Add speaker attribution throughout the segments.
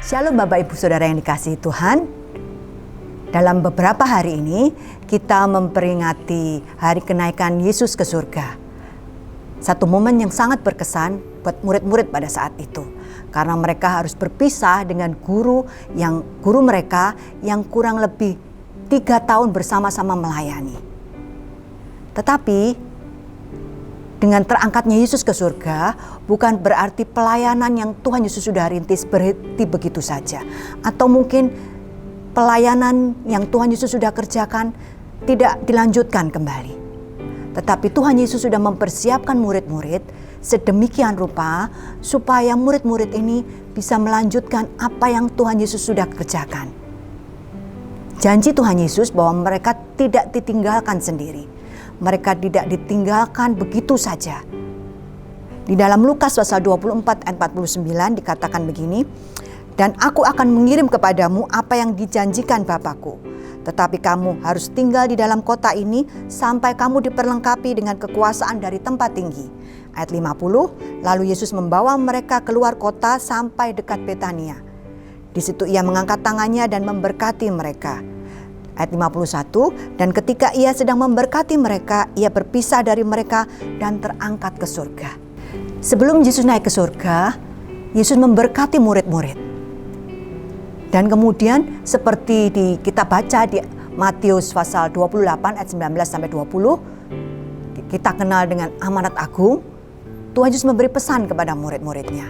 Speaker 1: Shalom Bapak Ibu Saudara yang dikasihi Tuhan. Dalam beberapa hari ini kita memperingati hari kenaikan Yesus ke surga. Satu momen yang sangat berkesan buat murid-murid pada saat itu. Karena mereka harus berpisah dengan guru mereka yang kurang lebih 3 tahun bersama-sama melayani. Tetapi dengan terangkatnya Yesus ke surga, bukan berarti pelayanan yang Tuhan Yesus sudah rintis berhenti begitu saja. Atau mungkin pelayanan yang Tuhan Yesus sudah kerjakan tidak dilanjutkan kembali. Tetapi Tuhan Yesus sudah mempersiapkan murid-murid sedemikian rupa supaya murid-murid ini bisa melanjutkan apa yang Tuhan Yesus sudah kerjakan. Janji Tuhan Yesus bahwa mereka tidak ditinggalkan sendiri. Mereka tidak ditinggalkan begitu saja. Di dalam Lukas pasal 24 ayat 49 dikatakan begini, "Dan aku akan mengirim kepadamu apa yang dijanjikan Bapakku. Tetapi kamu harus tinggal di dalam kota ini sampai kamu diperlengkapi dengan kekuasaan dari tempat tinggi." Ayat 50, lalu Yesus membawa mereka keluar kota sampai dekat Betania. Di situ ia mengangkat tangannya dan memberkati mereka. Ayat 51, dan ketika ia sedang memberkati mereka, ia berpisah dari mereka dan terangkat ke surga. Sebelum Yesus naik ke surga, Yesus memberkati murid-murid. Dan kemudian seperti kita baca di Matius pasal 28 ayat 19-20, kita kenal dengan amanat agung. Tuhan Yesus memberi pesan kepada murid-muridnya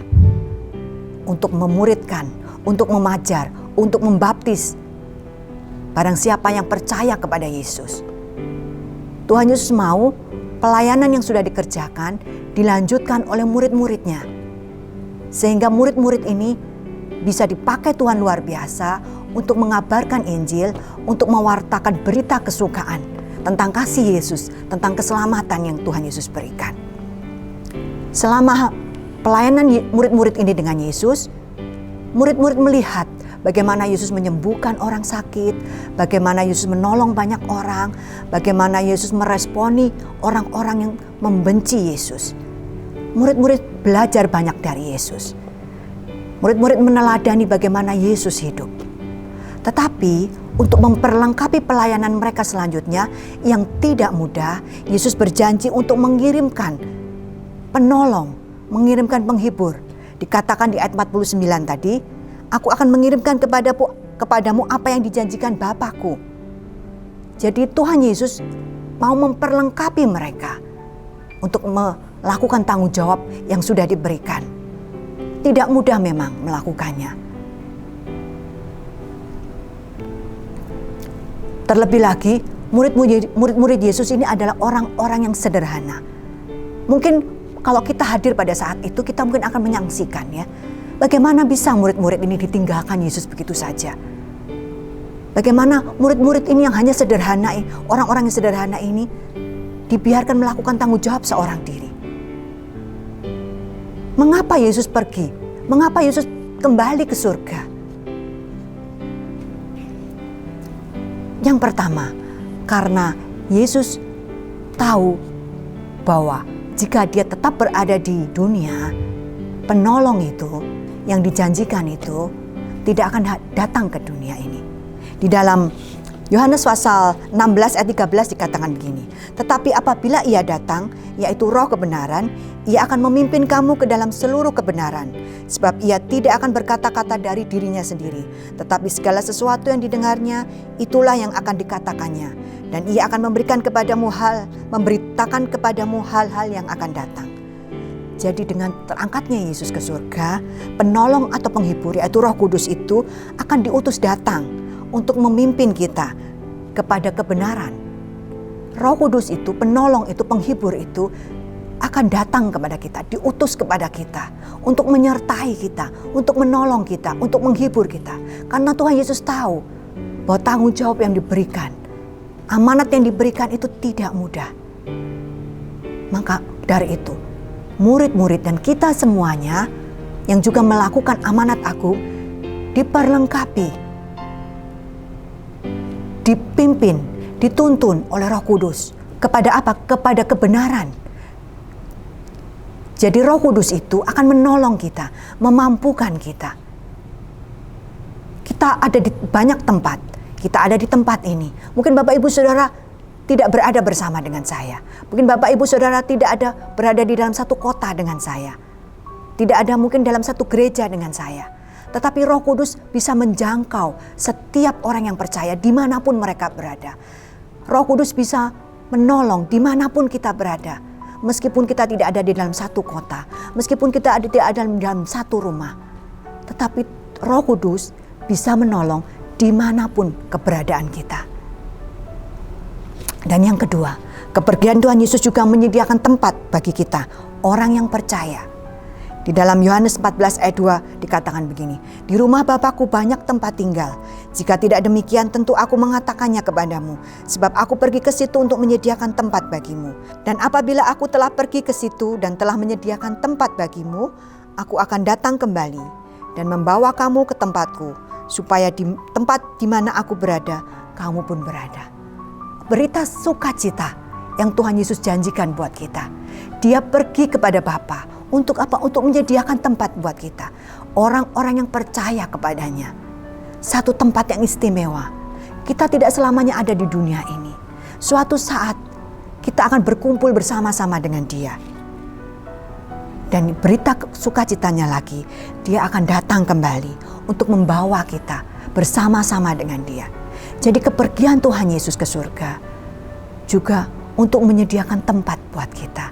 Speaker 1: untuk memuridkan, untuk memajar, untuk membaptis barang siapa yang percaya kepada Yesus. Tuhan Yesus mau pelayanan yang sudah dikerjakan dilanjutkan oleh murid-muridnya. Sehingga murid-murid ini bisa dipakai Tuhan luar biasa untuk mengabarkan Injil, untuk mewartakan berita kesukaan tentang kasih Yesus, tentang keselamatan yang Tuhan Yesus berikan. Selama pelayanan murid-murid ini dengan Yesus, murid-murid melihat bagaimana Yesus menyembuhkan orang sakit, bagaimana Yesus menolong banyak orang, bagaimana Yesus meresponi orang-orang yang membenci Yesus. Murid-murid belajar banyak dari Yesus. Murid-murid meneladani bagaimana Yesus hidup. Tetapi untuk memperlengkapi pelayanan mereka selanjutnya yang tidak mudah, Yesus berjanji untuk mengirimkan penolong, mengirimkan penghibur. Dikatakan di ayat 49 tadi, "Aku akan mengirimkan kepadamu apa yang dijanjikan Bapakku." Jadi Tuhan Yesus mau memperlengkapi mereka untuk melakukan tanggung jawab yang sudah diberikan. Tidak mudah memang melakukannya. Terlebih lagi, murid-murid Yesus ini adalah orang-orang yang sederhana. Mungkin kalau kita hadir pada saat itu, kita mungkin akan menyaksikan ya, bagaimana bisa murid-murid ini ditinggalkan Yesus begitu saja? Bagaimana murid-murid ini yang hanya sederhana, orang-orang yang sederhana ini dibiarkan melakukan tanggung jawab seorang diri? Mengapa Yesus pergi? Mengapa Yesus kembali ke surga? Yang pertama, karena Yesus tahu bahwa jika dia tetap berada di dunia, penolong itu yang dijanjikan itu tidak akan datang ke dunia ini. Di dalam Yohanes pasal 16 ayat 13 dikatakan begini, "Tetapi apabila ia datang, yaitu Roh kebenaran, ia akan memimpin kamu ke dalam seluruh kebenaran. Sebab ia tidak akan berkata-kata dari dirinya sendiri, tetapi segala sesuatu yang didengarnya, itulah yang akan dikatakannya. Dan ia akan memberitakan kepadamu hal-hal yang akan datang." Jadi dengan terangkatnya Yesus ke surga, penolong atau penghibur yaitu Roh Kudus itu akan diutus datang untuk memimpin kita kepada kebenaran. Roh Kudus itu, penolong itu, penghibur itu akan datang kepada kita, diutus kepada kita untuk menyertai kita, untuk menolong kita, untuk menghibur kita. Karena Tuhan Yesus tahu bahwa tanggung jawab yang diberikan, amanat yang diberikan itu tidak mudah. Maka dari itu, murid-murid dan kita semuanya yang juga melakukan amanat agung diperlengkapi, dipimpin, dituntun oleh Roh Kudus. Kepada apa? Kepada kebenaran. Jadi Roh Kudus itu akan menolong kita, memampukan kita. Kita ada di banyak tempat. Kita ada di tempat ini. Mungkin Bapak Ibu Saudara tidak berada bersama dengan saya. Mungkin Bapak Ibu Saudara tidak ada berada di dalam satu kota dengan saya. Tidak ada mungkin dalam satu gereja dengan saya. Tetapi Roh Kudus bisa menjangkau setiap orang yang percaya dimanapun mereka berada. Roh Kudus bisa menolong dimanapun kita berada. Meskipun kita tidak ada di dalam satu kota. Meskipun kita tidak ada di dalam satu rumah. Tetapi Roh Kudus bisa menolong dimanapun keberadaan kita. Dan yang kedua, kepergian Tuhan Yesus juga menyediakan tempat bagi kita, orang yang percaya. Di dalam Yohanes 14 ayat 2 dikatakan begini, di rumah Bapakku banyak tempat tinggal. Jika tidak demikian tentu aku mengatakannya kepadamu, sebab aku pergi ke situ untuk menyediakan tempat bagimu. Dan apabila aku telah pergi ke situ dan telah menyediakan tempat bagimu, aku akan datang kembali dan membawa kamu ke tempatku, supaya di tempat di mana aku berada, kamu pun berada. Berita sukacita yang Tuhan Yesus janjikan buat kita. Dia pergi kepada Bapa. Untuk apa? Untuk menyediakan tempat buat kita. Orang-orang yang percaya kepadanya. Satu tempat yang istimewa. Kita tidak selamanya ada di dunia ini. Suatu saat kita akan berkumpul bersama-sama dengan Dia. Dan berita sukacitanya lagi, Dia akan datang kembali untuk membawa kita bersama-sama dengan Dia. Jadi kepergian Tuhan Yesus ke surga juga untuk menyediakan tempat buat kita.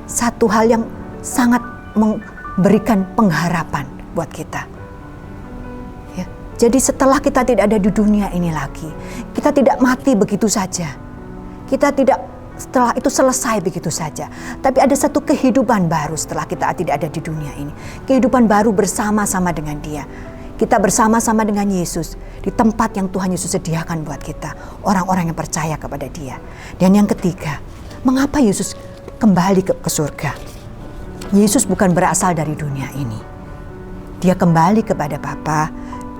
Speaker 1: Satu hal yang sangat memberikan pengharapan buat kita. Ya. Jadi setelah kita tidak ada di dunia ini lagi, kita tidak mati begitu saja. Kita tidak setelah itu selesai begitu saja. Tapi ada satu kehidupan baru setelah kita tidak ada di dunia ini. Kehidupan baru bersama-sama dengan Dia. Kita bersama-sama dengan Yesus di tempat yang Tuhan Yesus sediakan buat kita. Orang-orang yang percaya kepada Dia. Dan yang ketiga, mengapa Yesus kembali ke surga? Yesus bukan berasal dari dunia ini. Dia kembali kepada Bapa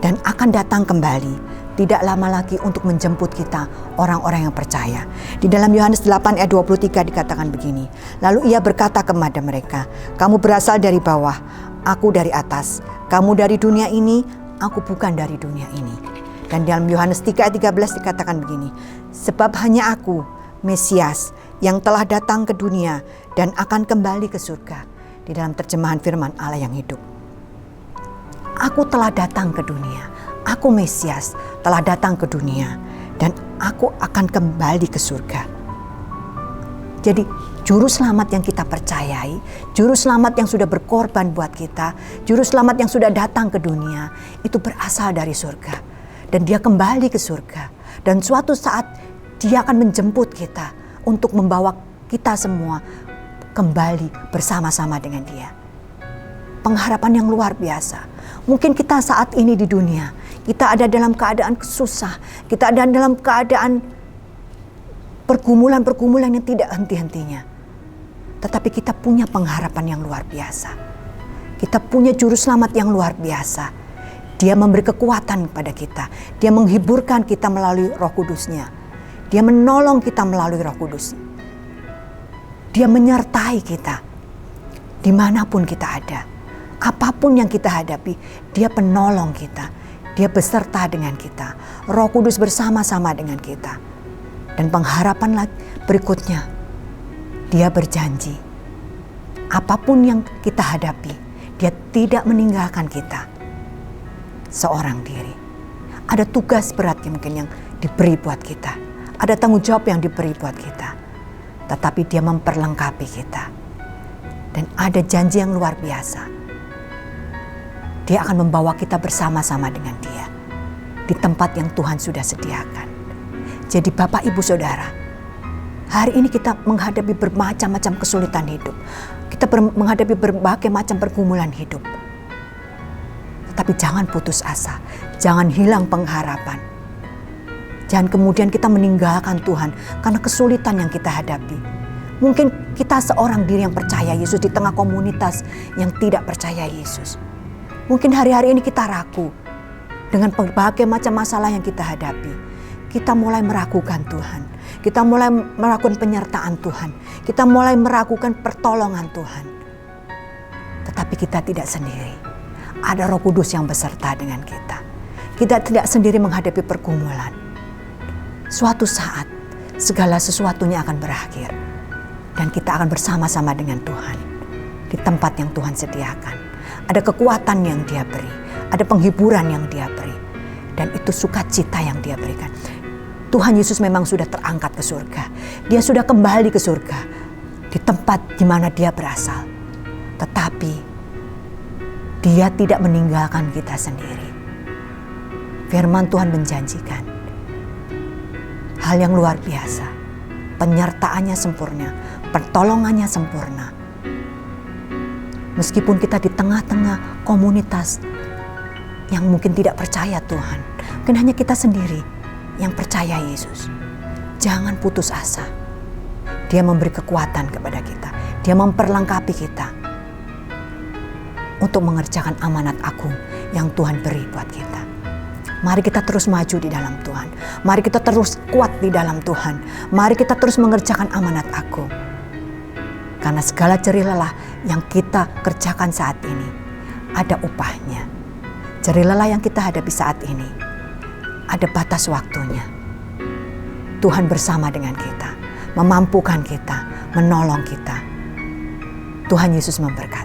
Speaker 1: dan akan datang kembali. Tidak lama lagi untuk menjemput kita, orang-orang yang percaya. Di dalam Yohanes 8 ayat 23 dikatakan begini. Lalu Ia berkata kepada mereka, kamu berasal dari bawah, aku dari atas. Kamu dari dunia ini, aku bukan dari dunia ini. Dan dalam Yohanes 3 ayat 13 dikatakan begini. Sebab hanya aku, Mesias, yang telah datang ke dunia dan akan kembali ke surga. Di dalam terjemahan firman Allah yang hidup. Aku telah datang ke dunia. Aku Mesias telah datang ke dunia dan aku akan kembali ke surga. Jadi juru selamat yang kita percayai, juru selamat yang sudah berkorban buat kita, juru selamat yang sudah datang ke dunia, itu berasal dari surga. Dan Dia kembali ke surga. Dan suatu saat Dia akan menjemput kita untuk membawa kita semua kembali bersama-sama dengan Dia. Pengharapan yang luar biasa. Mungkin kita saat ini di dunia, kita ada dalam keadaan susah, kita ada dalam keadaan pergumulan-pergumulan yang tidak henti-hentinya. Tetapi kita punya pengharapan yang luar biasa. Kita punya juru selamat yang luar biasa. Dia memberi kekuatan kepada kita. Dia menghiburkan kita melalui Roh Kudus-Nya. Dia menolong kita melalui Roh Kudus. Dia menyertai kita dimanapun kita ada. Apapun yang kita hadapi, Dia penolong kita. Dia beserta dengan kita. Roh Kudus bersama-sama dengan kita. Dan pengharapan berikutnya, Dia berjanji. Apapun yang kita hadapi, Dia tidak meninggalkan kita seorang diri. Ada tugas berat mungkin yang diberi buat kita. Ada tanggung jawab yang diberi buat kita. Tetapi Dia memperlengkapi kita. Dan ada janji yang luar biasa. Dia akan membawa kita bersama-sama dengan Dia di tempat yang Tuhan sudah sediakan. Jadi Bapak Ibu Saudara, hari ini kita menghadapi bermacam-macam kesulitan hidup. Kita menghadapi berbagai macam pergumulan hidup. Tetapi jangan putus asa, jangan hilang pengharapan. Jangan kemudian kita meninggalkan Tuhan karena kesulitan yang kita hadapi. Mungkin kita seorang diri yang percaya Yesus di tengah komunitas yang tidak percaya Yesus. Mungkin hari-hari ini kita ragu dengan berbagai macam masalah yang kita hadapi. Kita mulai meragukan Tuhan. Kita mulai meragukan penyertaan Tuhan. Kita mulai meragukan pertolongan Tuhan. Tetapi kita tidak sendiri. Ada Roh Kudus yang beserta dengan kita. Kita tidak sendiri menghadapi pergumulan. Suatu saat segala sesuatunya akan berakhir dan kita akan bersama-sama dengan Tuhan di tempat yang Tuhan sediakan. Ada kekuatan yang Dia beri, ada penghiburan yang Dia beri, dan itu sukacita yang Dia berikan. Tuhan Yesus memang sudah terangkat ke surga. Dia sudah kembali ke surga di tempat di mana Dia berasal. Tetapi Dia tidak meninggalkan kita sendiri. Firman Tuhan menjanjikan hal yang luar biasa. Penyertaannya sempurna, pertolongannya sempurna. Meskipun kita di tengah-tengah komunitas yang mungkin tidak percaya Tuhan, mungkin hanya kita sendiri yang percaya Yesus, jangan putus asa. Dia memberi kekuatan kepada kita. Dia memperlengkapi kita untuk mengerjakan amanat agung yang Tuhan beri buat kita. Mari kita terus maju di dalam Tuhan. Mari kita terus kuat di dalam Tuhan. Mari kita terus mengerjakan amanat agung. Karena segala jerih lelah yang kita kerjakan saat ini ada upahnya. Jerih lelah yang kita hadapi saat ini ada batas waktunya. Tuhan bersama dengan kita, memampukan kita, menolong kita. Tuhan Yesus memberkati.